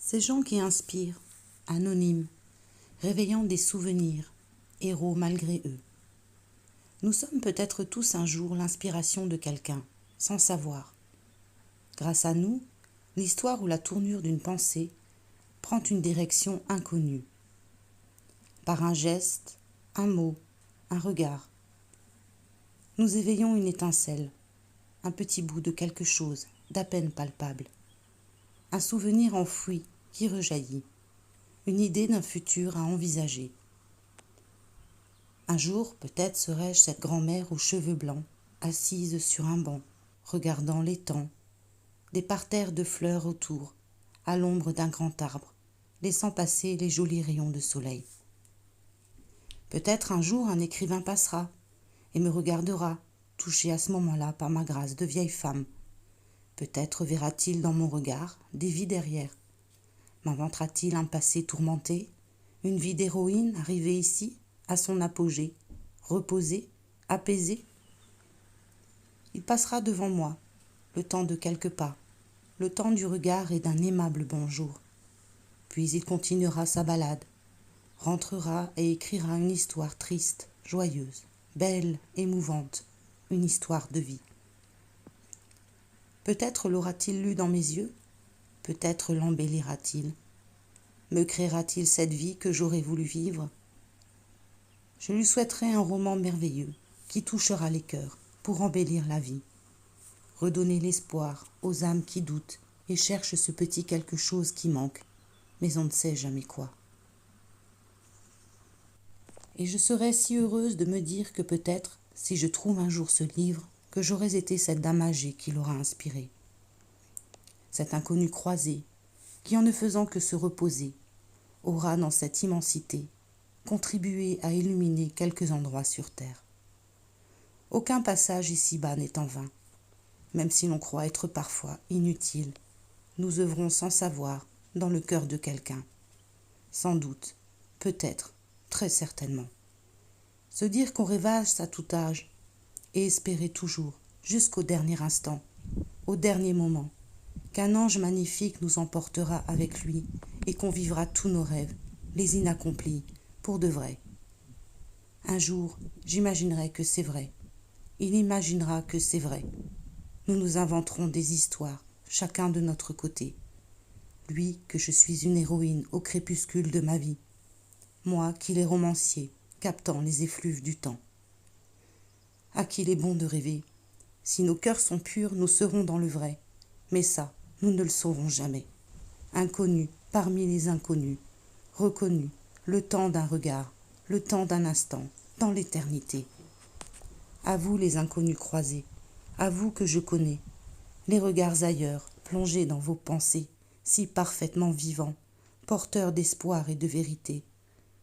Ces gens qui inspirent, anonymes, réveillant des souvenirs, héros malgré eux. Nous sommes peut-être tous un jour l'inspiration de quelqu'un, sans savoir. Grâce à nous, l'histoire ou la tournure d'une pensée prend une direction inconnue. Par un geste, un mot, un regard. Nous éveillons une étincelle, un petit bout de quelque chose d'à peine palpable. Un souvenir enfoui qui rejaillit, une idée d'un futur à envisager. Un jour, peut-être serai-je cette grand-mère aux cheveux blancs, assise sur un banc, regardant l'étang, des parterres de fleurs autour, à l'ombre d'un grand arbre, laissant passer les jolis rayons de soleil. Peut-être un jour un écrivain passera et me regardera, touché à ce moment-là par ma grâce de vieille femme. Peut-être verra-t-il dans mon regard des vies derrière. M'inventera-t-il un passé tourmenté, une vie d'héroïne arrivée ici, à son apogée, reposée, apaisée? Il passera devant moi, le temps de quelques pas, le temps du regard et d'un aimable bonjour. Puis il continuera sa balade, rentrera et écrira une histoire triste, joyeuse, belle, émouvante, une histoire de vie. Peut-être l'aura-t-il lu dans mes yeux, peut-être l'embellira-t-il. Me créera-t-il cette vie que j'aurais voulu vivre? Je lui souhaiterais un roman merveilleux qui touchera les cœurs pour embellir la vie. Redonner l'espoir aux âmes qui doutent et cherchent ce petit quelque chose qui manque, mais on ne sait jamais quoi. Et je serais si heureuse de me dire que peut-être, si je trouve un jour ce livre, que j'aurais été cette dame âgée qui l'aura inspiré. Cet inconnu croisé, qui en ne faisant que se reposer, aura dans cette immensité contribué à illuminer quelques endroits sur terre. Aucun passage ici-bas n'est en vain, même si l'on croit être parfois inutile. Nous œuvrons sans savoir dans le cœur de quelqu'un. Sans doute, peut-être, très certainement. Se dire qu'on rêvasse à tout âge et espérer toujours, jusqu'au dernier instant, au dernier moment, qu'un ange magnifique nous emportera avec lui et qu'on vivra tous nos rêves, les inaccomplis, pour de vrai. Un jour, j'imaginerai que c'est vrai. Il imaginera que c'est vrai. Nous nous inventerons des histoires, chacun de notre côté. Lui, que je suis une héroïne au crépuscule de ma vie. Moi, qu'il est romancier, captant les effluves du temps. À qu'il est bon de rêver. Si nos cœurs sont purs, nous serons dans le vrai. Mais ça, nous ne le saurons jamais. Inconnus parmi les inconnus, reconnus, le temps d'un regard, le temps d'un instant, dans l'éternité. À vous les inconnus croisés, à vous que je connais, les regards ailleurs, plongés dans vos pensées, si parfaitement vivants, porteurs d'espoir et de vérité,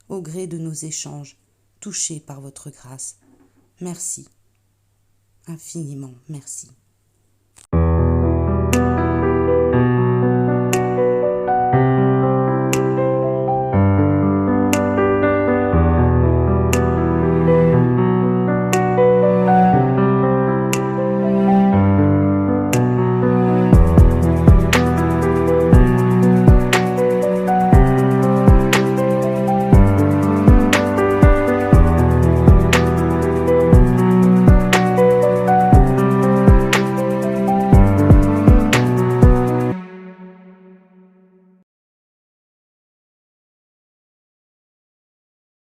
au gré de nos échanges, touchés par votre grâce. Merci, infiniment merci.